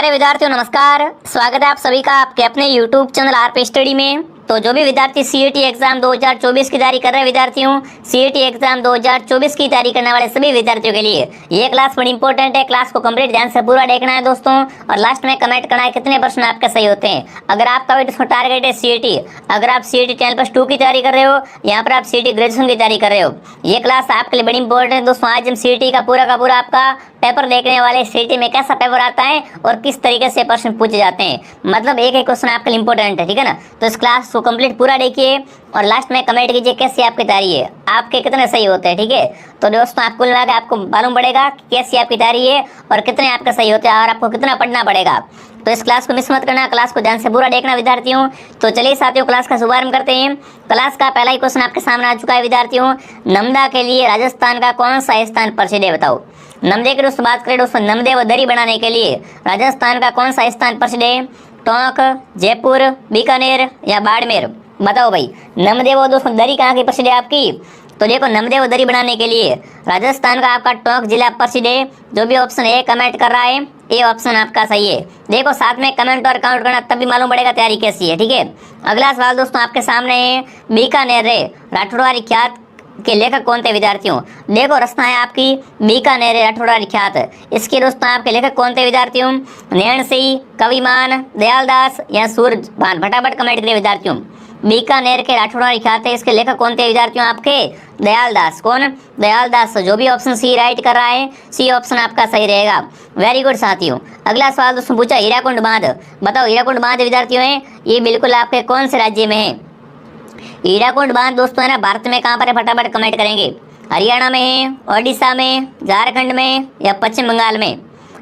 प्यारे विद्यार्थियों नमस्कार। स्वागत है आप सभी का आपके अपने YouTube चैनल आरपी स्टडी में। तो जो भी विद्यार्थी सीईटी एग्जाम 2024 की तैयारी कर रहे हैं विद्यार्थियों, सीईटी एग्जाम 2024 की तैयारी करने वाले सभी विद्यार्थियों के लिए ये क्लास बड़ी इंपॉर्टेंट है। क्लास को कंप्लीट ध्यान से पूरा देखना है दोस्तों, और लास्ट में कमेंट करना है कितने प्रश्न आपके सही होते हैं। अगर आपका भी टारगेट है सीईटी, अगर आप सीईटी 10+2 की तैयारी कर रहे हो, यहाँ पर आप सीईटी ग्रेजुएशन की तैयारी कर रहे हो, ये क्लास आपके लिए बड़ी इंपॉर्टेंट है दोस्तों। आज हम सीईटी का पूरा आपका पेपर देखने वाले, सीईटी में कैसा पेपर आता है और किस तरीके से प्रश्न पूछे जाते हैं, मतलब एक एक क्वेश्चन आपके लिए इंपॉर्टेंट है, ठीक है ना। तो इस क्लास को कंप्लीट पूरा देखिए और लास्ट में कमेंट कीजिए कैसी आपकी तैयारी है, आपके कितने सही होते हैं, ठीक है। तो दोस्तों आपको लगा आपको मालूम पड़ेगा कि कैसी आपकी तैयारी है और कितने आपके सही होते हैं और आपको कितना पढ़ना पड़ेगा। तो इस क्लास को मिस मत करना, क्लास को ध्यान से पूरा देखना विद्यार्थियों। तो चलिए साथियों क्लास का शुभारंभ करते हैं। क्लास का पहला ही क्वेश्चन आपके सामने आ चुका है विद्यार्थियों। नमदा के लिए राजस्थान का कौन सा स्थान प्रसिद्ध है, बताओ। नमदे की दोस्तों बात करें दोस्तों, नमदे व दरी बनाने के लिए राजस्थान का कौन सा स्थान प्रसिद्ध है? टोंक, जयपुर, बीकानेर या बाड़मेर, बताओ भाई। नमदे व दोस्तों दरी कहाँ की प्रसिद्ध है आपकी? तो देखो नमदे व दरी बनाने के लिए राजस्थान का आपका टोंक जिला प्रसिद्ध है। जो भी ऑप्शन ए कमेंट कर रहा है ये ऑप्शन आपका सही है। देखो साथ में कमेंट और काउंट करना, तब भी मालूम पड़ेगा तैयारी कैसी है, ठीक है। अगला सवाल दोस्तों आपके सामने है, बीकानेर रे राठौड़वाड़ी ख्यात के लेखक कौन थे विद्यार्थियों? देखो रचना है आपकी बीकानेर राठौड़वाड़ी ख्यात, इसके दोस्तों आपके लेखक कौन थे विद्यार्थियों? नैण सिंह, कविमान, दयालदास या सूरजभान, फटाफट कमेंट करिए विद्यार्थियों। बीकानेर के राठौड़वाड़ी ख्यात है, इसके लेखक कौन थे विद्यार्थियों आपके? दयालदास। कौन? दयालदास। जो भी ऑप्शन सी राइट कर रहा है, सी ऑप्शन आपका सही रहेगा। वेरी गुड साथियों। अगला सवाल दोस्तों पूछा हीराकुंड बांध, बताओ हीराकुंड बांध विद्यार्थियों है ये बिल्कुल आपके कौन से राज्य में है? हीराकुंड बांध दोस्तों है ना भारत में कहाँ पर है, फटाफट कमेंट करेंगे। हरियाणा में है, ओडिशा में, झारखंड में या पश्चिम बंगाल में?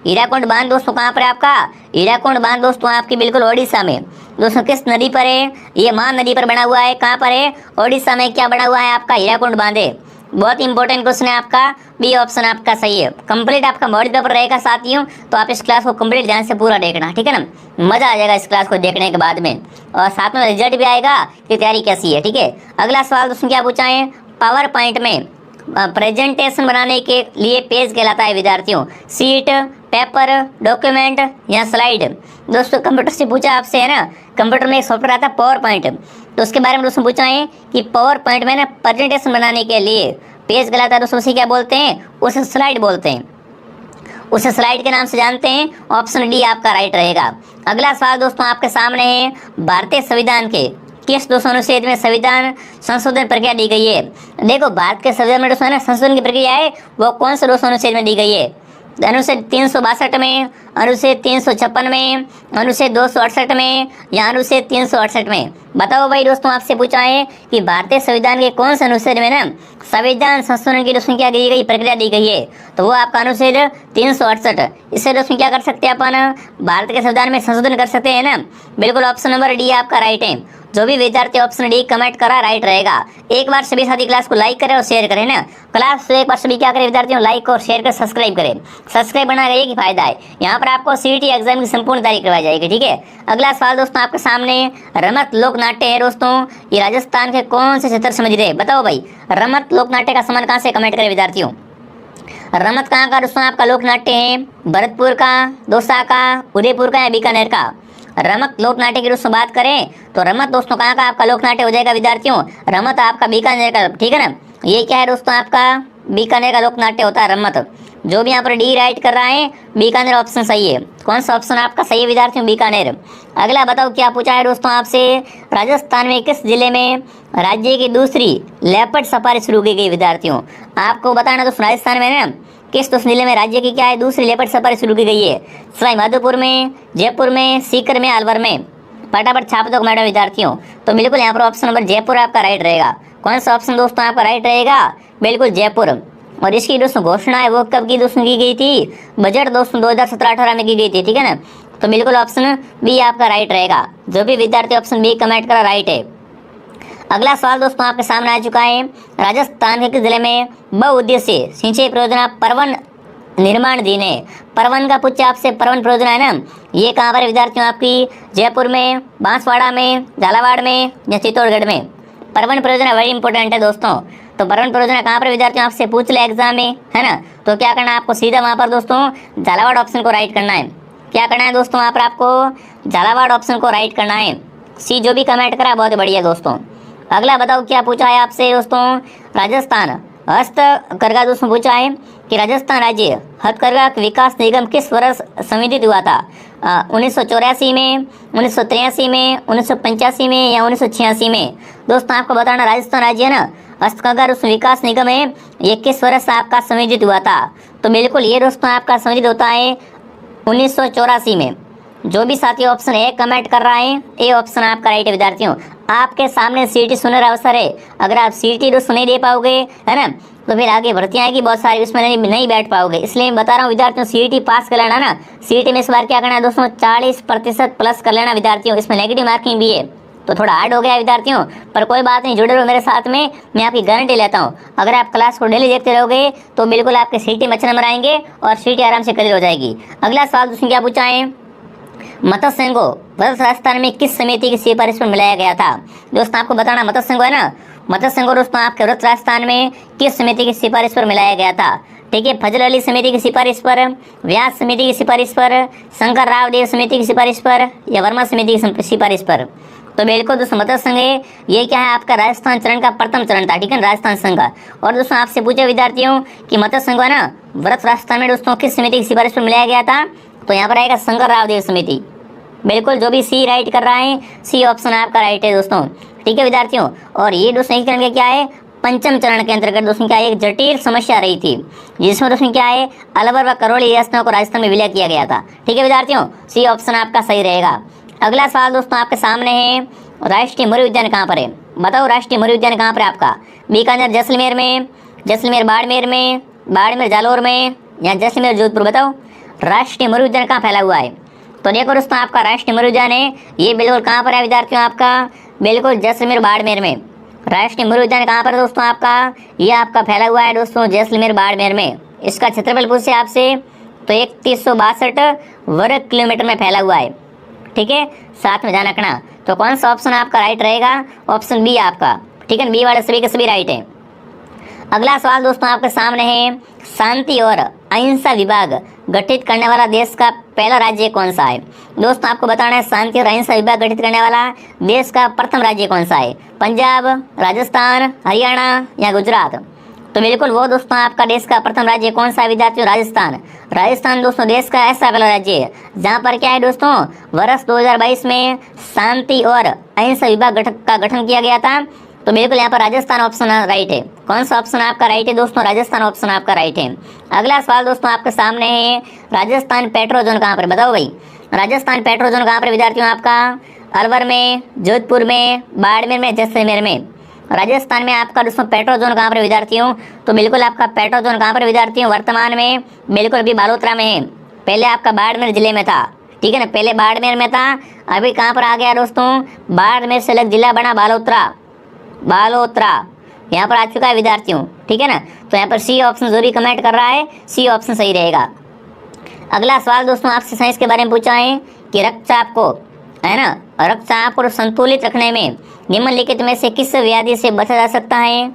हीराकुंड बांध दोस्तों कहाँ पर है आपका? हीराकुंड बांध दोस्तों आपकी बिल्कुल ओडिशा में। दोस्तों किस नदी पर है? ये मान नदी पर बना हुआ है। कहाँ पर है? ओडिशा में। क्या बना हुआ है आपका? हीराकुंड बांध है। बहुत इंपॉर्टेंट क्वेश्चन है आपका, बी ऑप्शन आपका सही है। कंप्लीट आपका मॉडल पेपर रहेगा साथियों, तो आप इस क्लास को कंप्लीट ध्यान से पूरा देखना, ठीक है ना। मजा आ जाएगा इस क्लास को देखने के बाद में, और साथ में रिजल्ट भी आएगा कि तैयारी कैसी है, ठीक है। अगला सवाल दोस्तों क्या पूछा है? पावर पॉइंट में प्रेजेंटेशन बनाने के लिए पेज कहलाता है विद्यार्थियों? सीट, पेपर, डॉक्यूमेंट या स्लाइड? दोस्तों कंप्यूटर से पूछा आपसे है ना, कंप्यूटर में एक सॉफ्टवेयर आता है पावर पॉइंट, तो उसके बारे में दोस्तों पूछा है कि पावर पॉइंट में ना प्रेजेंटेशन बनाने के लिए पेज कहलाता है दोस्तों, उसे क्या बोलते हैं? उसे स्लाइड बोलते हैं, उसे स्लाइड के नाम से जानते हैं। ऑप्शन डी आपका राइट रहेगा। अगला सवाल दोस्तों आपके सामने है, भारतीय संविधान के किस दोस्तों अनुच्छेद में संविधान संशोधन प्रक्रिया दी गई है? देखो भारत के संविधान में दोस्तों है ना संशोधन की प्रक्रिया है, वो कौन से दोस्तों अनुच्छेद में दी गई है? अनुच्छेद 362 में, अनुच्छेद 356 में, अनुच्छेद 268 में या अनुच्छेद 368 में? बताओ भाई दोस्तों, आपसे पूछा है कि भारतीय संविधान के कौन से अनुच्छेद में ना संविधान संशोधन की दोस्तों क्या दी गई, प्रक्रिया दी गई है? तो वो आपका अनुच्छेद 368। इससे दोस्तों क्या कर सकते हैं अपन? भारत के संविधान में संशोधन कर सकते हैं ना। बिल्कुल ऑप्शन नंबर डी आपका राइट है। जो भी विद्यार्थी ऑप्शन डी कमेंट करा राइट रहेगा। एक बार सभी साथी क्लास को लाइक करें और शेयर करें ना। क्लास तो एक बार सभी क्या करें विद्यार्थियों, लाइक और शेयर कर सब्सक्राइब करें। सब्सक्राइब बना रही की फायदा है, यहाँ पर आपको सीईटी एग्जाम की संपूर्ण तैयारी करवाई जाएगी, ठीक है। अगला सवाल दोस्तों आपके सामने, रमत लोक नाट्य है दोस्तों, ये राजस्थान के कौन से क्षेत्र से मंदिर है? बताओ भाई रमत लोक नाट्य का संबंध कहाँ से, कमेंट करें विद्यार्थियों। रमत कहाँ का दोस्तों आपका लोक नाट्य है? भरतपुर का, दौसा का, उदयपुर का या बीकानेर का? रमत लोक नाट्य की दोस्तों बात करें तो रमत दोस्तों कहाँ का आपका लोक नाट्य हो जाएगा विद्यार्थियों? रमत आपका बीकानेर का, ठीक है ना। ये क्या है दोस्तों आपका? बीकानेर का लोक नाट्य होता है रमत। जो भी यहाँ पर डी राइट कर रहा है, बीकानेर ऑप्शन सही है। कौन सा ऑप्शन आपका सही है विद्यार्थियों? बीकानेर। अगला बताओ क्या पूछा है दोस्तों आपसे, राजस्थान में किस जिले में राज्य की दूसरी लेपर्ड सफारी शुरू की गई विद्यार्थियों? आपको बताना दोस्तों राजस्थान में ना किस दोस्त जिले में राज्य की क्या है दूसरी लेपर्ड सफारी शुरू की गई है? सवाई माधोपुर में, जयपुर में, सीकर में, अलवर में? फटाफट छाप दो मैडम विद्यार्थियों। तो बिल्कुल यहाँ पर ऑप्शन नंबर जयपुर आपका राइट रहेगा। कौन सा ऑप्शन दोस्तों आपका राइट रहेगा? बिल्कुल जयपुर। और इसकी दोस्तों घोषणा है वो कब की दोस्तों की गई थी? बजट दोस्तों 2017-18 में की गई थी, ठीक है ना। तो बिल्कुल ऑप्शन बी आपका राइट रहेगा। जो भी विद्यार्थी ऑप्शन बी कमेंट करा राइट है। अगला सवाल दोस्तों आपके सामने आ चुका है, राजस्थान के किस जिले में बहुउद्देश्य सिंचाई परियोजना परवन निर्माण दिन है? परवन का पूछा आपसे, परवन परियोजना है ना, ये कहाँ पर है विद्यार्थियों आपकी? जयपुर में, बांसवाड़ा में, झालावाड़ में या चित्तौड़गढ़ में? परवन परियोजना वेरी इंपॉर्टेंट है दोस्तों। तो परवन परियोजना कहाँ पर विद्यार्थियों आपसे पूछ ले एग्जाम में, है ना। तो क्या करना है आपको? सीधा वहाँ पर दोस्तों झालावाड़ ऑप्शन को राइट करना है। क्या करना है दोस्तों, यहाँ पर आपको झालावाड़ ऑप्शन को राइट करना है। सी जो भी कमेंट करा बहुत बढ़िया दोस्तों। अगला बताओ क्या पूछा है आपसे दोस्तों, राजस्थान हस्तकरघा दोस्तों पूछा है कि राजस्थान राज्य हथकरघा विकास निगम किस वर्ष संविधित हुआ था? 1984 में, 1983 में, 1985 में या 1986 में? दोस्तों आपको बताना राजस्थान राज्य है ना हस्तकरघा विकास निगम है, ये किस वर्ष आपका संविधित हुआ था? तो बिल्कुल ये दोस्तों आपका संविधित होता है 1984 में। जो भी साथी ऑप्शन ए कमेंट कर रहा है, ए ऑप्शन आपका राइट है विद्यार्थियों। आपके सामने सीईटी सुनहरा अवसर है, अगर आप सीईटी दोस्तों नहीं दे पाओगे है ना, तो फिर आगे भर्तियां आएगी बहुत सारी, उसमें नहीं बैठ पाओगे। इसलिए मैं बता रहा हूँ विद्यार्थियों, सीईटी पास कर लेना ना। सीईटी में इस बार क्या करना है दोस्तों, 40% प्लस कर लेना विद्यार्थियों। इसमें नेगेटिव मार्किंग भी है, तो थोड़ा हार्ड हो गया विद्यार्थियों, पर कोई बात नहीं, जुड़े रहो मेरे साथ में, मैं आपकी गारंटी लेता हूँ। अगर आप क्लास को डेली देखते रहोगे तो बिल्कुल आपके सीईटी में अच्छे नंबर आएंगे और सीईटी आराम से क्लियर हो जाएगी। अगला सवाल दोस्तों क्या पूछा है, मतस्य संघ को व्रत राजस्थान में किस समिति की सिफारिश पर मिलाया गया था? दोस्तों आपको बताना मतस्य संघ है ना, मतस्य संघ को दोस्तों आपके व्रत राजस्थान में किस समिति की सिफारिश पर मिलाया गया था? ठीक है, फजल अली समिति की सिफारिश पर, व्यास समिति की सिफारिश पर, शंकर राव देव समिति की सिफारिश पर या वर्मा समिति की सिफारिश पर? तो बिल्कुल दोस्तों मतस्य संघ है, ये क्या है आपका राजस्थान चरण का प्रथम चरण था, ठीक है, राजस्थान संघ का। और दोस्तों आपसे पूछे विद्यार्थियों कि मतस्य संघ है ना व्रत राजस्थान में दोस्तों किस समिति की सिफारिश पर मिलाया गया था? तो यहाँ पर आएगा शंकर राव देव समिति। बिल्कुल जो भी सी राइट कर रहा है, सी ऑप्शन आपका राइट है दोस्तों, ठीक है विद्यार्थियों। और ये दोस्तों चरण के क्या है, पंचम चरण के अंतर्गत दोस्तों क्या है, एक जटिल समस्या रही थी, जिसमें दोस्तों क्या है अलवर व करौली रियासतों को राजस्थान में विलय किया गया था, ठीक है विद्यार्थियों, सी ऑप्शन आपका सही रहेगा। अगला सवाल दोस्तों आपके सामने है, राष्ट्रीय मृग उद्यान कहाँ पर है? बताओ राष्ट्रीय मृग उद्यान कहाँ पर है आपका? बीकानेर जैसलमेर में, जैसलमेर बाड़मेर में, बाड़मेर जालौर में या जैसलमेर जोधपुर? बताओ राष्ट्रीय मृग उद्यान कहाँ फैला हुआ है? तो देखो दोस्तों आपका राष्ट्रीय मृग उद्यान है, ये बिल्कुल कहाँ पर है विद्यार्थियों आपका? बिल्कुल जैसलमेर बाड़मेर में। राष्ट्रीय मृग उद्यान कहाँ पर दोस्तों आपका? ये आपका फैला हुआ है दोस्तों जैसलमेर बाड़मेर में। इसका क्षेत्रफल पूछे आपसे तो 3162 वर्ग किलोमीटर में फैला हुआ है, ठीक है, साथ में ध्यान रखना। तो कौन सा ऑप्शन आपका राइट रहेगा? ऑप्शन बी आपका, ठीक है, बी वाले सभी के सभी राइट है। अगला सवाल दोस्तों आपके सामने है, शांति और अहिंसा विभाग गठित करने वाला देश का पहला राज्य कौन सा है? दोस्तों आपको बताना है शांति और अहिंसा विभाग गठित करने वाला देश का प्रथम राज्य कौन सा है? पंजाब, राजस्थान, हरियाणा या गुजरात? तो बिल्कुल वो दोस्तों आपका देश का प्रथम राज्य कौन सा है विद्यार्थियों? राजस्थान। राजस्थान दोस्तों देश का ऐसा पहला राज्य है जहाँ पर क्या है दोस्तों, वर्ष 2022 में शांति और अहिंसा विभाग का गठन किया गया था। तो बिल्कुल यहाँ पर राजस्थान ऑप्शन राइट है। कौन सा ऑप्शन आपका राइट है दोस्तों? राजस्थान ऑप्शन आपका राइट है। अगला सवाल दोस्तों आपके सामने है, राजस्थान पेट्रो जोन कहाँ पर? बताओ भाई राजस्थान पेट्रो जोन कहाँ पर विद्यार्थियों आपका? अलवर में, जोधपुर में, बाड़मेर में, जैसलमेर में? राजस्थान में आपका दोस्तों पेट्रो जोन कहाँ पर विद्यार्थियों? तो बिल्कुल आपका पेट्रो जोन कहाँ पर विद्यार्थियों? वर्तमान में बिल्कुल अभी बालोतरा में है। पहले आपका बाड़मेर जिले में था, ठीक है ना, पहले बाड़मेर में था, अभी कहाँ पर आ गया दोस्तों? बाड़मेर से अलग जिला बना बालोतरा, बालोतरा यहाँ पर आ चुका है विद्यार्थियों, ठीक है ना। तो यहाँ पर सी ऑप्शन जो भी कमेंट कर रहा है, सी ऑप्शन सही रहेगा। अगला सवाल दोस्तों आपसे साइंस के बारे में पूछा है कि रक्तचाप को है ना, रक्तचाप को संतुलित रखने में निम्नलिखित में से किस व्याधि से बचा जा सकता है?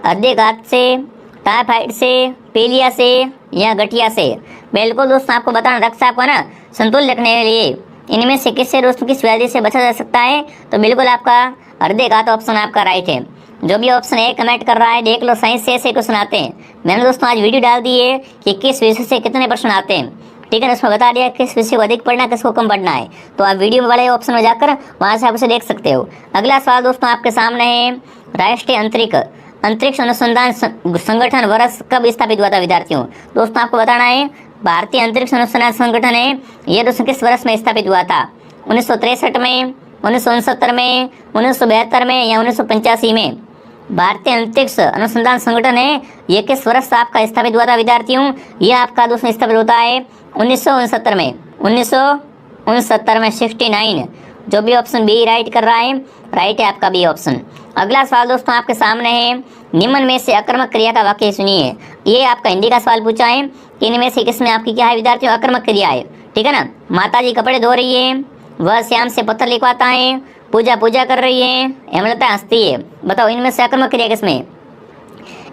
हृदयघात से, टाइफाइड से, पीलिया से या गठिया से? बिल्कुल दोस्तों आपको बताना रक्तचाप को ना संतुलित रखने के लिए इनमें से किससे दोस्तों किस व्याधि से बचा जा सकता है? तो बिल्कुल आपका हृदयघात ऑप्शन आपका राइट है। जो भी ऑप्शन ए कमेंट कर रहा है देख लो, साइंस से ऐसे क्वेश्चन आते हैं। मैंने दोस्तों आज वीडियो डाल दी है कि किस विषय से कितने प्रश्न आते हैं, ठीक है, उसमें बता दिया किस विषय को अधिक पढ़ना है, किसको कम पढ़ना है। तो आप वीडियो वाले ऑप्शन में जाकर वहाँ से आप उसे देख सकते हो। अगला सवाल दोस्तों आपके सामने है, राष्ट्रीय अंतरिक्ष अनुसंधान संगठन वर्ष कब स्थापित हुआ था विद्यार्थियों? दोस्तों आपको बताना है भारतीय अंतरिक्ष अनुसंधान संगठन है, ये दोस्तों किस वर्ष में स्थापित हुआ था? 1963 में, 1969 में, 1972 में या 1985 में? भारतीय अंतरिक्ष अनुसंधान संगठन है, ये किस वर्ष आपका स्थापित हुआ था विद्यार्थियों? ये आपका दोस्तों स्थापित होता है 1969 में, 1969 में 69। जो भी ऑप्शन बी राइट कर रहा है, राइट है आपका बी ऑप्शन। अगला सवाल दोस्तों आपके सामने है, निम्न में से अकर्मक क्रिया का वाक्य सुनिए। ये आपका हिंदी का सवाल पूछा है कि इनमें से किसमें आपकी क्या है विद्यार्थियों? अकर्मक क्रिया है, ठीक है ना। माता जी कपड़े धो रही है, वह श्याम से पत्र लिखवाता है, पूजा कर रही है, हेमलता हंसती है। बताओ इनमें से अकर्मक क्रिया किसमें?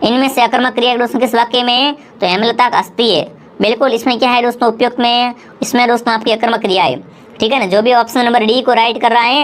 इनमें से अकर्मक क्रिया दोस्तों किस वाक्य में? तो हेमलता हंसती है। बिल्कुल इसमें क्या है दोस्तों, उपयुक्त में इसमें दोस्तों आपकी अकर्मक क्रिया है, ठीक है ना। जो भी ऑप्शन नंबर डी को राइट कर रहा है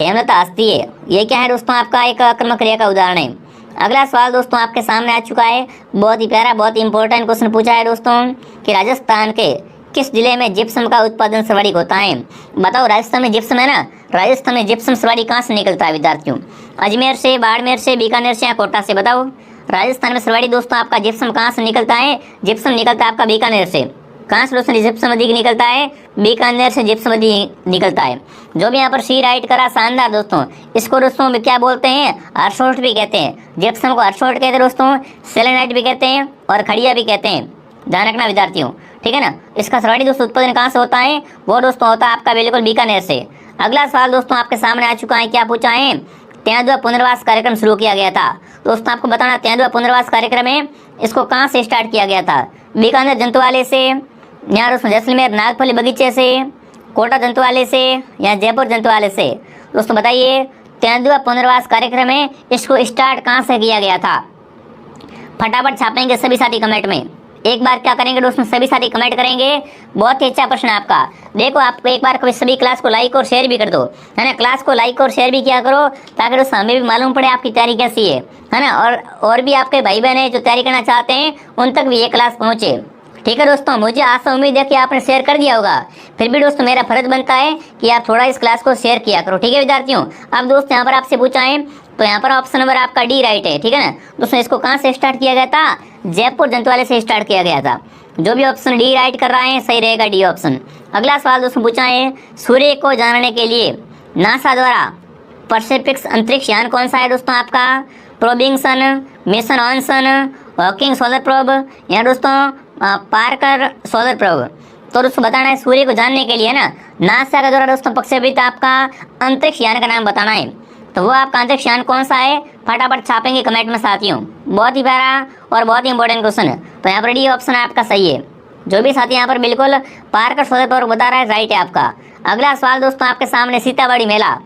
हेमलता हस्ती है, ये क्या है दोस्तों आपका एक अकर्मक क्रिया का उदाहरण है। अगला सवाल दोस्तों आपके सामने आ चुका है, बहुत ही प्यारा बहुत ही इंपॉर्टेंट क्वेश्चन पूछा है दोस्तों कि राजस्थान के किस जिले में जिप्सम का उत्पादन सर्वाधिक होता है। बताओ, राजस्थान में जिप्सम है ना, राजस्थान में जिप्सम सर्वाधिक कहाँ से निकलता है विद्यार्थियों? अजमेर से, बाड़मेर से, बीकानेर से या कोटा से? बताओ, राजस्थान में सर्वाधिक दोस्तों आपका जिप्सम कहाँ से निकलता है? जिप्सम निकलता है आपका बीकानेर से। कहाँ से दोस्तों जिप्सम अधिक निकलता है? बीकानेर से जिप्सम अधिक निकलता है। जो भी यहाँ पर सी राइट करा, शानदार दोस्तों। इसको दोस्तों क्या बोलते हैं? हर्सोल्ट भी कहते हैं। जिप्सम को हर्सोल्ट कहते हैं दोस्तों, सेलेनाइट भी कहते हैं और खड़िया भी कहते हैं। ध्यान रखना विद्यार्थियों, ठीक है ना। इसका सर्वाधिक दोस्तों उत्पादन कहाँ से होता है? वो दोस्तों होता है आपका बिल्कुल बीकानेर से। अगला सवाल दोस्तों आपके सामने आ चुका है, क्या पूछा है? तेंदुआ पुनर्वास कार्यक्रम शुरू किया गया था। दोस्तों आपको बताना, तेंदुआ पुनर्वास कार्यक्रम है, इसको कहाँ से स्टार्ट किया गया था? बीकानेर जंतुआलय से, या दोस्तों जैसलमेर नागफली बगीचे से, कोटा जंतुआलय से या जयपुर जंतुआलय से? दोस्तों बताइए, तेंदुआ पुनर्वास कार्यक्रम है, इसको स्टार्ट कहाँ से किया गया था? फटाफट छापेंगे सभी साथी कमेंट में। एक बार क्या करेंगे दोस्तों, सभी साथी कमेंट करेंगे। बहुत ही अच्छा प्रश्न है आपका। देखो, आप एक बार कभी सभी क्लास को लाइक और शेयर भी कर दो, है ना। क्लास को लाइक और शेयर भी किया करो, ताकि दोस्तों हमें भी मालूम पड़े आपकी तैयारी कैसी है ना। और भी आपके भाई बहन है जो तैयारी करना चाहते हैं, उन तक भी ये क्लास पहुँचे, ठीक है दोस्तों। मुझे आशा उम्मीद है कि आपने शेयर कर दिया होगा। फिर भी दोस्तों मेरा फर्ज बनता है कि आप थोड़ा इस क्लास को शेयर किया करो, ठीक है विद्यार्थियों। अब दोस्त यहाँ पर आपसे पूछा है, तो यहाँ पर ऑप्शन नंबर आपका डी राइट है, ठीक है ना दोस्तों। इसको कहाँ से स्टार्ट किया गया था? जयपुर जंतुआलय से स्टार्ट किया गया था। जो भी ऑप्शन डी राइट कर रहा है सही रहेगा, डी ऑप्शन। अगला सवाल दोस्तों पूछा है, सूर्य को जानने के लिए नासा द्वारा परसेपिक्स अंतरिक्ष यान कौन सा है दोस्तों आपका? Probing sun, mission on sun, Hawking solar probe या दोस्तों पार्कर सोलर प्रोब? तो दोस्तों बताना है सूर्य को जानने के लिए ना, नासा का द्वारा दोस्तों प्रक्षेपित आपका अंतरिक्ष यान का नाम बताना है। तो वो आपका अंतरिक्ष यान कौन सा है? फटाफट छापेंगे कमेंट में साथियों। बहुत ही प्यारा और बहुत ही इंपॉर्टेंट क्वेश्चन है। तो यहाँ पर डी ऑप्शन आपका सही है। जो भी साथी यहाँ पर बिल्कुल पार्कर सोलर प्रोब बता रहा है, राइट है आपका। अगला सवाल दोस्तों आपके सामने, सीतामढ़ी मेला।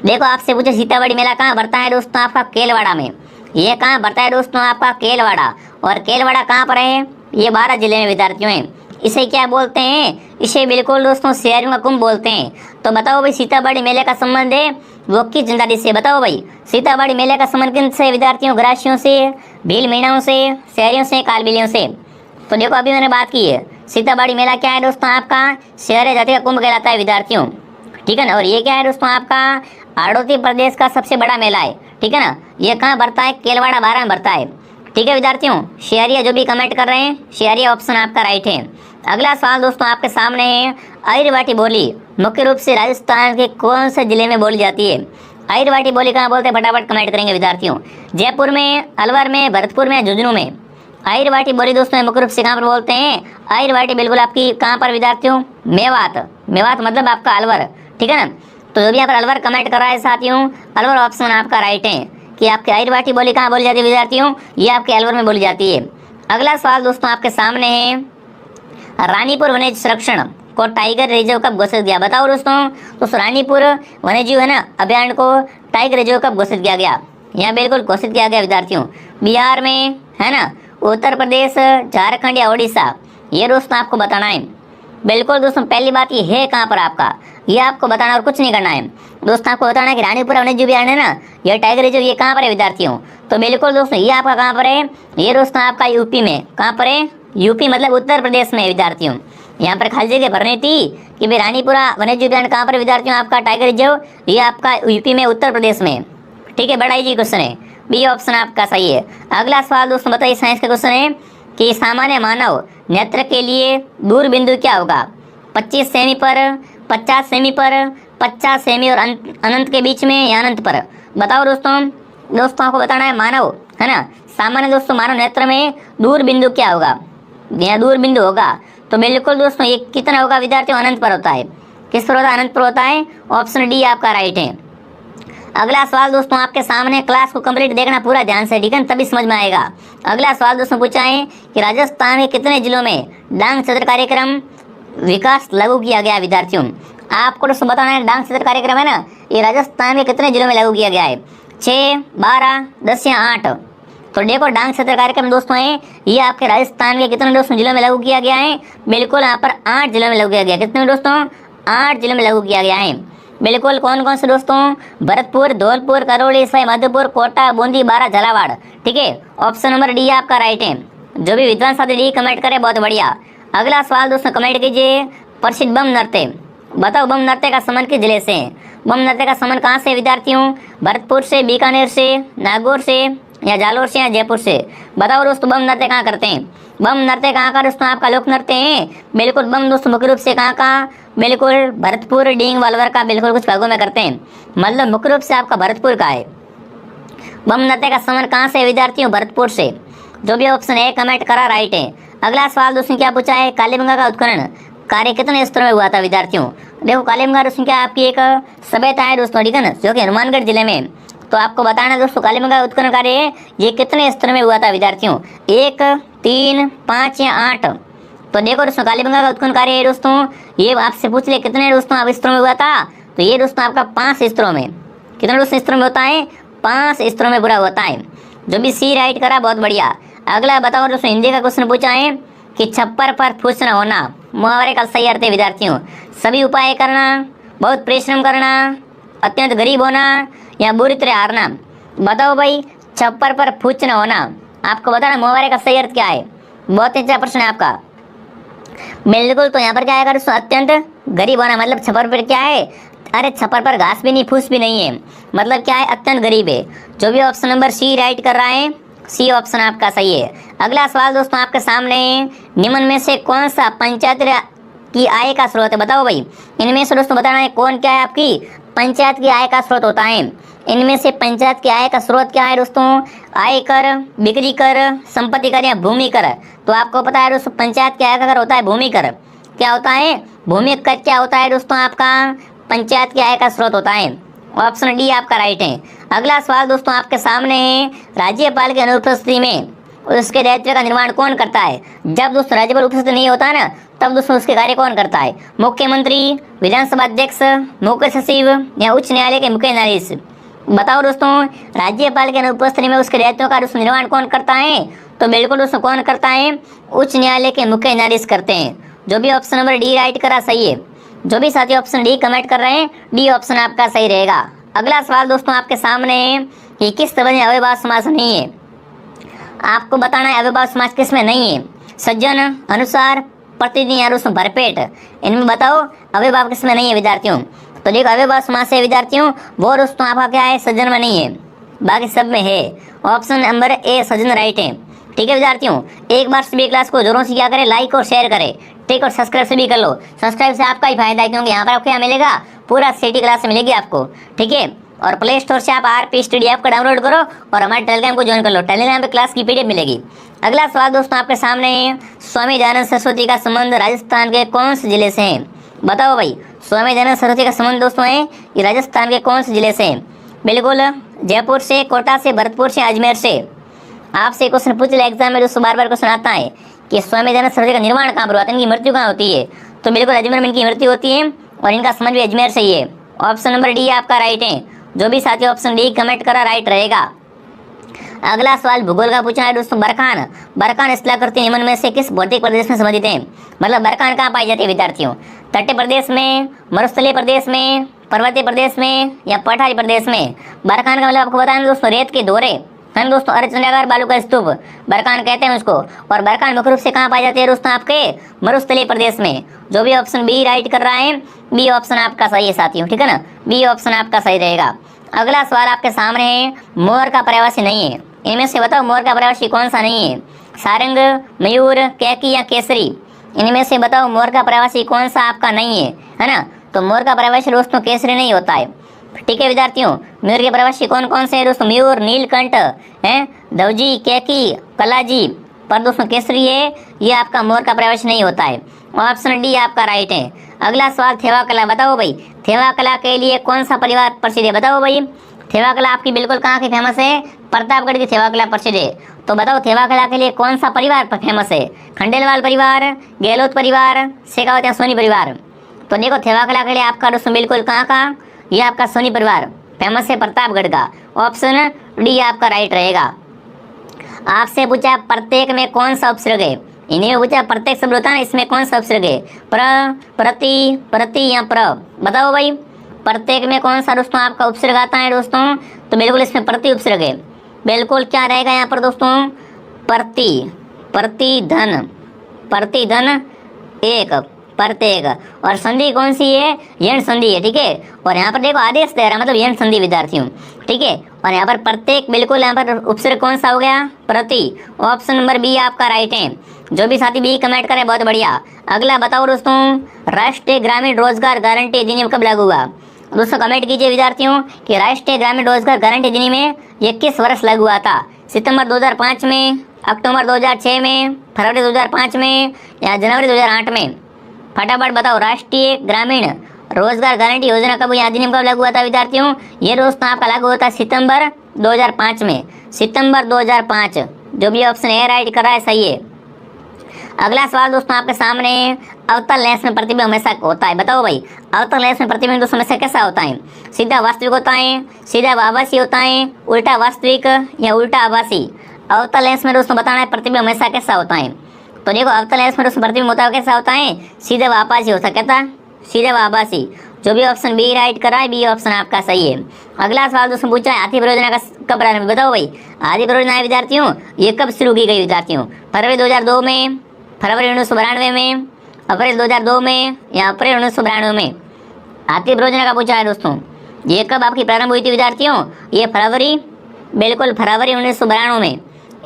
देखो, आपसे पूछे सीतामढ़ी मेला कहाँ भरता है दोस्तों आपका? केलवाड़ा में। ये कहाँ भरता है दोस्तों आपका? केलवाड़ा। और केलवाड़ा कहाँ पर है? ये 12 जिले में विद्यार्थियों हैं। इसे क्या बोलते हैं? इसे बिल्कुल दोस्तों शहरों का कुंभ बोलते हैं। तो बताओ भाई, सीतामढ़ी मेले का संबंध है वो किस जनजाति से? बताओ भाई, सीतामढ़ी मेले का संबंध किन से विद्यार्थियों? ग्रासियों से, भील मीणाओं से, शहरियों से, कालबिलियों से? तो देखो, अभी मैंने बात की है, सीतामढ़ी मेला क्या है दोस्तों आपका? शहर जाति का कुंभ कहलाता है विद्यार्थियों, ठीक है ना। और ये क्या है दोस्तों आपका? हाड़ौती प्रदेश का सबसे बड़ा मेला है, ठीक है ना। ये कहाँ भरता है? केलवाड़ा 12 में भरता है, ठीक है विद्यार्थियों। शहरिया जो भी कमेंट कर रहे हैं, शहरिया ऑप्शन आपका राइट है। अगला सवाल दोस्तों आपके सामने है, आर्यवाटी बोली मुख्य रूप से राजस्थान के कौन से जिले में बोली जाती है? आर्यवाटी बोली कहाँ बोलते हैं? फटाफट कमेंट करेंगे विद्यार्थियों। जयपुर में, अलवर में, भरतपुर में, झुंझुनू में? आर्यवाटी बोली दोस्तों मुख्य रूप से कहाँ पर बोलते हैं? आर्यवाटी बिल्कुल आपकी कहाँ पर विद्यार्थियों? मेवात। मेवात मतलब आपका अलवर, ठीक है ना। तो जो भी यहाँ पर अलवर कमेंट कर रहा है साथियों, अलवर ऑप्शन आपका राइट है कि आपके आर्यवाटी बोली कहाँ बोली जाती है विद्यार्थियों? ये आपके अलवर में बोली जाती है। अगला सवाल दोस्तों आपके सामने है, रानीपुर वन्य संरक्षण को टाइगर रिजर्व कब घोषित किया? बताओ दोस्तों। तो रानीपुर वन्यजीव है ना अभयारण्य को टाइगर रिजर्व कब घोषित किया गया? यहाँ बिल्कुल घोषित किया गया विद्यार्थियों, बिहार में, है ना, उत्तर प्रदेश, झारखंड या उड़ीसा? ये दोस्तों आपको बताना है। बिल्कुल दोस्तों, पहली बात ये है कहाँ पर आपका, ये आपको बताना और कुछ नहीं करना है दोस्तों। आपको बताना है कि रानीपुर वन्यजीव अभयारण्य है ना, ये टाइगर रिजर्व, ये कहाँ पर है विद्यार्थियों? तो बिल्कुल दोस्तों ये आपका कहाँ पर है? ये दोस्तों आपका यूपी में। कहाँ पर है? यूपी मतलब उत्तर प्रदेश में विद्यार्थियों। यहाँ पर खाली जगह भरनी थी कि भाई रानीपुरा वन्यजीव अभयारण्य कहाँ पर विद्यार्थियों? आपका टाइगर रिजर्व ये आपका यूपी में, उत्तर प्रदेश में, ठीक है। बड़ा इजी क्वेश्चन है, बी ऑप्शन आपका सही है। अगला सवाल दोस्तों बताइए, साइंस का क्वेश्चन है कि सामान्य मानव नेत्र के लिए दूर बिंदु क्या होगा? 25 सेमी पर, 50 सेमी पर, 50 सेमी और अनंत के बीच में या अनंत पर? बताओ दोस्तों। दोस्तों आपको बताना है मानव, है ना, सामान्य दोस्तों मानव नेत्र में दूर बिंदु क्या होगा? यह दूर बिंदु होगा तो बिल्कुल दोस्तों ये कितना होगा विद्यार्थियों? अनंत पर होता है। किस पर होता है? अनंत पर होता है। ऑप्शन डी आपका राइट है। अगला सवाल दोस्तों आपके सामने, क्लास को कंप्लीट देखना पूरा ध्यान से, ठीक है, तभी समझ में आएगा। अगला सवाल दोस्तों पूछा है कि राजस्थान के कितने जिलों में डांग क्षेत्र कार्यक्रम विकास लागू किया गया विद्यार्थियों? आपको दोस्तों बताना है, डांग क्षेत्र कार्यक्रम है ना, ये राजस्थान के कितने जिलों में लागू किया गया है? 6, 12, 10 या 8? तो देखो डांग क्षेत्र कार्यक्रम दोस्तों है ये आपके राजस्थान के कितने दोस्तों जिलों में लागू किया गया है? बिल्कुल यहाँ पर 8 जिलों में लागू किया गया। कितने दोस्तों? 8 जिलों में लागू किया गया है। बिल्कुल कौन कौन से दोस्तों? भरतपुर, धौलपुर, करौली, सवाई माधोपुर, कोटा, बूंदी, बारा, झालावाड़। ठीक है, ऑप्शन नंबर डी आपका राइट है। जो भी विद्वान साथी डी कमेंट करे बहुत बढ़िया। अगला सवाल दोस्तों कमेंट कीजिए, प्रसिद्ध बम नृत्य बताओ, बम नृत्य का संबंध किस जिले से है? बम नृत्य का संबंध कहाँ से विद्यार्थियों? भरतपुर से, बीकानेर से, नागौर से, या जालोर से, या जयपुर से? बताओ दोस्तों बम नृत्य कहाँ करते हैं? बम नृत्य कहाँ का दोस्तों आपका लोक नृत्य है? बिल्कुल बम दोस्तों मुख्य रूप से कहाँ का? बिल्कुल भरतपुर, डींग, वालवर का बिल्कुल कुछ भागों में करते हैं। मतलब मुख्य रूप से आपका भरतपुर का है। बम नृत्य का संबंध कहाँ से विद्यार्थियों? भरतपुर से। जो भी ऑप्शन ए कमेंट करा राइट है। अगला सवाल दोस्तों क्या पूछा है? कालीगंगा का उत्खनन कार्य कितने स्तरों में हुआ था विद्यार्थियों? देखो कालीगंगा दोस्तों क्या आपकी एक सभ्यता है दोस्तों, ठीक है ना, जो कि हनुमानगढ़ जिले में। तो आपको बताना दोस्तों कालीगंगा उत्खनन कार्य ये कितने स्तर में हुआ था विद्यार्थियों? 1, 3, 5 या 8? तो देखो दोस्तों कालीगंगा का उत्खनन कार्य है दोस्तों, ये आपसे पूछ ले कितने दोस्तों आप स्तरों में हुआ था? तो ये दोस्तों आपका 5 स्तरों में। कितने दोस्तों स्तरों में होता है? 5 स्तरों में पूरा होता है। जो भी सी राइट करा बहुत बढ़िया। अगला बताओ दोस्तों हिंदी का क्वेश्चन पूछा है कि छप्पर पर फूस न होना मुहावरे का सही अर्थ है विद्यार्थियों? सभी उपाय करना, बहुत परिश्रम करना, अत्यंत गरीब होना, या बुरी तरह हारना? बताओ भाई, छप्पर पर फूस न होना आपको बताना मुहावरे का सही अर्थ क्या है? बहुत अच्छा प्रश्न है आपका। बिल्कुल, तो यहाँ पर क्या आएगा दोस्तों? अत्यंत गरीब होना। मतलब छप्पर पर क्या है? अरे छप्पर पर घास भी नहीं, फूस भी नहीं है, मतलब क्या है? अत्यंत गरीब है। जो भी ऑप्शन नंबर सी राइट कर रहा है, सी ऑप्शन आपका सही है। अगला सवाल दोस्तों आपके सामने है, निम्न में से कौन सा पंचायत की आय का स्रोत है? बताओ भाई, इनमें से दोस्तों बताना है कौन क्या है आपकी पंचायत की आय का स्रोत होता है। इनमें से पंचायत की आय का स्रोत क्या है दोस्तों? आय कर, बिक्री कर, संपत्ति कर, या भूमि कर? तो आपको पता है दोस्तों पंचायत की आय का कर होता है भूमि कर। क्या होता है? भूमि कर क्या होता है दोस्तों? आपका पंचायत की आय का स्रोत होता है। ऑप्शन डी आपका राइट है। अगला सवाल दोस्तों आपके सामने है, राज्यपाल की अनुपस्थिति में उसके दायित्व का निर्वहन कौन करता है? जब दोस्तों राज्यपाल उपस्थित नहीं होता ना, तब दोस्तों उसके कार्य कौन करता है? मुख्यमंत्री, विधानसभा अध्यक्ष, मुख्य सचिव, या उच्च न्यायालय के मुख्य न्यायाधीश? बताओ दोस्तों, राज्यपाल के अनुपस्थिति में उसके दायित्वों का दोस्तों निर्वहन कौन करता है? तो बिल्कुल दोस्तों कौन करता है? उच्च न्यायालय के मुख्य न्यायाधीश करते हैं। जो भी ऑप्शन नंबर डी राइट करा सही है। जो भी साथी ऑप्शन डी कमेंट कर रहे हैं, डी ऑप्शन आपका सही रहेगा। अगला सवाल दोस्तों आपके सामने है कि किस तरह में अव्ययभाव समास नहीं है? आपको बताना है अव्ययभाव समास किस में नहीं है? सज्जन, अनुसार, प्रतिदिन, या दोस्तों भरपेट? इनमें बताओ अव्ययभाव किस में नहीं है विद्यार्थियों? तो देखो अव्ययभाव समास है विद्यार्थियों, वो दोस्तों आपका क्या है? सज्जन में नहीं है, बाकी सब में है। Option number A Sajjan right है। ठीक है विद्यार्थियों, एक बार सभी क्लास को जोरों से क्या करें? लाइक और शेयर करें, ठीक, और सब्सक्राइब से भी कर लो। सब्सक्राइब से आपका ही फायदा है, क्योंकि यहाँ पर आपको क्या मिलेगा? पूरा सिटी क्लास मिलेगी आपको, ठीक है। और प्ले स्टोर से आप आरपी स्टडी ऐप को डाउनलोड करो और हमारे टेलीग्राम को ज्वाइन कर लो। टेलीग्राम पे क्लास की पीडीएफ मिलेगी। अगला सवाल दोस्तों आपके सामने है, स्वामी दयानंद सरस्वती का संबंध राजस्थान के कौन से जिले से है? बताओ भाई, स्वामी दयानंद सरस्वती का संबंध दोस्तों है ये राजस्थान के कौन से जिले से है? बिल्कुल जयपुर से, कोटा से, भरतपुर से, अजमेर से। आपसे क्वेश्चन पूछ ले एग्जाम में दोस्तों, बार बार क्वेश्चन आता है कि स्वामी दयानंद सरस्वती का निर्माण कहाँ पर हुआ था, इनकी मृत्यु कहाँ होती है? तो बिल्कुल अजमेर में इनकी मृत्यु होती है और इनका संबंध भी अजमेर से ही है। ऑप्शन नंबर डी आपका राइट है। जो भी साथी ऑप्शन डी कमेंट करा राइट रहेगा। अगला सवाल भूगोल का पूछा है दोस्तों, बरखान। बरखान स्थलाकृति निम्न में से किस भौतिक प्रदेश में संबंधित है? मतलब बरखान कहाँ पाई जाती है विद्यार्थियों? तटीय प्रदेश में, मरुस्थलीय प्रदेश में, पर्वतीय प्रदेश में, या पठारी प्रदेश में? बरखान का मतलब आपको बताया दोस्तों रेत के दौरे है दोस्तों, अर्धचंद्राकार बालू का स्तूप बरखान कहते हैं उसको। और बरखान मुख्य रूप से कहाँ पाई जाती है दोस्तों? आपके मरुस्थलीय प्रदेश में। जो भी ऑप्शन बी राइट कर रहा है, बी ऑप्शन आपका सही है साथियों, ठीक है ना, बी ऑप्शन आपका सही रहेगा। अगला सवाल आपके सामने है, मोर का पर्यायवाची नहीं है, इनमें से बताओ मोर का पर्यायवाची कौन सा नहीं है? सारंग, मयूर, कैकी, या केसरी? इनमें से बताओ मोर का पर्यायवाची कौन सा आपका नहीं है ना? तो मोर का पर्यायवाची दोस्तों केसरी नहीं होता है, ठीक है विद्यार्थियों। मयूर के पर्यायवाची कौन कौन से है दोस्तों? मयूर, नीलकंठ है, धवजी, कैकी, कलाजी। पर दोस्तों केसरी है ये आपका मोर का पर्यायवाची नहीं होता है। ऑप्शन डी आपका राइट है। अगला सवाल थेवा कला। बताओ भाई, थेवा कला के लिए कौन सा परिवार प्रसिद्ध है? बताओ भाई, थेवा कला आपकी बिल्कुल कहाँ की फेमस है? प्रतापगढ़ की थेवा कला प्रसिद्ध है। तो बताओ थेवा कला के लिए कौन सा परिवार फेमस है? खंडेलवाल परिवार, गहलोत परिवार, शेखावत या सोनी परिवार? तो देखो थेवा कला के लिए आपका दोस्तों बिल्कुल कहाँ का? ये आपका सोनी परिवार फेमस है, प्रतापगढ़ का। ऑप्शन डी आपका राइट रहेगा। आपसे पूछा प्रत्येक में कौन सा उपसर्ग है, इन्हीं में पूछा प्रत्येक शब्द होता है ना, इसमें कौन सा उपसर्ग है, प्र, प्रति, प्रति या प्र, बताओ भाई प्रत्येक में कौन सा दोस्तों आपका उपसर्ग आता है दोस्तों, तो बिल्कुल इसमें प्रति उपसर्ग है, बिल्कुल क्या रहेगा यहाँ पर दोस्तों, प्रति, प्रतिधन, प्रतिधन एक, प्रत्येक, और संधि कौन सी है, यण संधि है, ठीक है। और यहाँ पर देखो आदेश दे रहा मतलब यण संधि विद्यार्थियों, ठीक है। और यहाँ पर प्रत्येक बिल्कुल यहाँ पर उपसर्ग कौन सा हो गया, प्रति, ऑप्शन नंबर बी आपका राइट है। जो भी साथी बी कमेंट करे बहुत बढ़िया। अगला बताओ दोस्तों, राष्ट्रीय ग्रामीण रोजगार गारंटी अधिनियम कब लागू हुआ, दोस्तों कमेंट कीजिए विद्यार्थियों कि राष्ट्रीय ग्रामीण रोजगार गारंटी अधिनियम में ये किस वर्ष लागू हुआ था, सितंबर 2005 में, अक्टूबर 2006 में, फरवरी 2005 में या जनवरी 2008 में, फटाफट बताओ। राष्ट्रीय ग्रामीण रोजगार गारंटी योजना कब या अधिनियम कब लागू हुआ था विद्यार्थियों, ये दोस्तों आपका लागू होता है सितंबर 2005 में, सितंबर 2005, जो भी ऑप्शन ए राइट कर रहा है सही है। अगला सवाल दोस्तों आपके सामने, अवतल लेंस में प्रतिबिंब हमेशा होता है, बताओ भाई अवतल लेंस में प्रतिबिंब दोस्तों हमेशा कैसा होता है, सीधा वास्तविक होता है, सीधा आभासी होता है, उल्टा वास्तविक या उल्टा आभासी। अवतल लेंस में दोस्तों बताना है प्रतिबिंब हमेशा कैसा होता है, तो देखो अवतल लेंस में दोस्तों प्रतिबिंब होता है कैसा होता है, सीधा व आभासी होता है, कहता सीधा व आभासी। जो भी ऑप्शन बी राइट कर रहा है, बी ऑप्शन आपका सही है। अगला सवाल दोस्तों पूछा है हाथी परियोजना का कब प्रारंभ, बताओ भाई हाथी परियोजना है विद्यार्थियों ये कब शुरू की गई विद्यार्थियों, फरवरी 2002 में, फरवरी 1992 में, अप्रैल 2002 में या अप्रैल 1992 में। हाथी परियोजना का पूछा है दोस्तों, ये कब आपकी प्रारंभ हुई थी विद्यार्थियों, ये फरवरी, बिल्कुल फरवरी 1992 में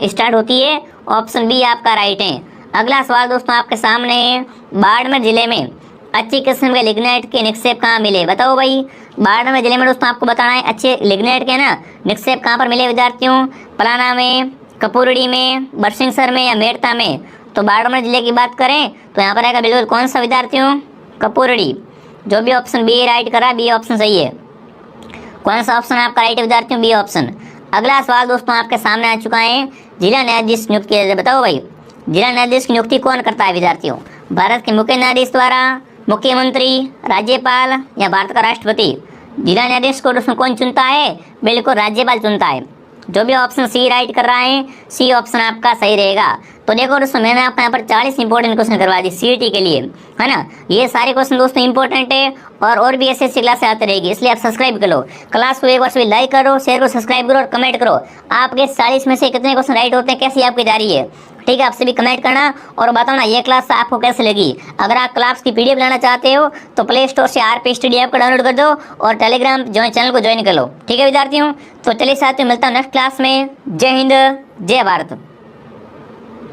स्टार्ट होती है, ऑप्शन बी आपका राइट है। अगला सवाल दोस्तों आपके सामने है, बाड़मेर जिले में अच्छी किस्म के लिग्नाइट के निक्षेप कहाँ मिले, बताओ भाई बाड़मेर जिले में दोस्तों आपको बताना है अच्छे लिग्नाइट के ना निक्षेप कहाँ पर मिले विद्यार्थियों, पलाना में, कपूरड़ी में, बरसिंहसर में या मेड़ता में। तो बाड़मेर जिले की बात करें तो यहाँ पर आएगा बिल्कुल कौन सा विद्यार्थियों, कपूरड़ी। जो भी ऑप्शन बी राइट करा, बी ऑप्शन सही है। कौन सा ऑप्शन आपका राइट है विद्यार्थियों, बी ऑप्शन। अगला सवाल दोस्तों आपके सामने आ चुका है, जिला न्यायाधीश नियुक्त किया जाए, बताओ भाई जिला न्यायाधीश की नियुक्ति कौन करता है विद्यार्थियों, भारत के मुख्य न्यायाधीश द्वारा, मुख्यमंत्री, राज्यपाल या भारत का राष्ट्रपति। जिला न्यायाधीश को दोस्तों कौन चुनता है, बिल्कुल राज्यपाल चुनता है। जो भी ऑप्शन सी राइट कर रहा है, सी ऑप्शन आपका सही रहेगा। तो देखो दोस्तों मैंने आपको यहाँ पर 40 इंपॉर्टेंट क्वेश्चन करवा दी सीईटी के लिए, है ना। ये सारे क्वेश्चन दोस्तों इंपॉर्टेंट है और भी ऐसे क्लास आते रहेगी, इसलिए आप सब्सक्राइब करो क्लास को, एक बार सभी लाइक करो, शेयर करो, सब्सक्राइब करो और कमेंट करो आपके 40 में से कितने क्वेश्चन राइट होते हैं, कैसी आपकी जा रही है, ठीक है। आप सभी कमेंट करना और बताना ये क्लास आपको कैसे लगी। अगर आप क्लास की पीडीएफ लेना चाहते हो तो प्ले स्टोर से आरपी स्टडी ऐप को डाउनलोड कर दो और टेलीग्राम चैनल को ज्वाइन कर लो, ठीक है विद्यार्थियों। तो चलिए साथियों मिलता हूँ नेक्स्ट क्लास में। जय हिंद, जय भारत।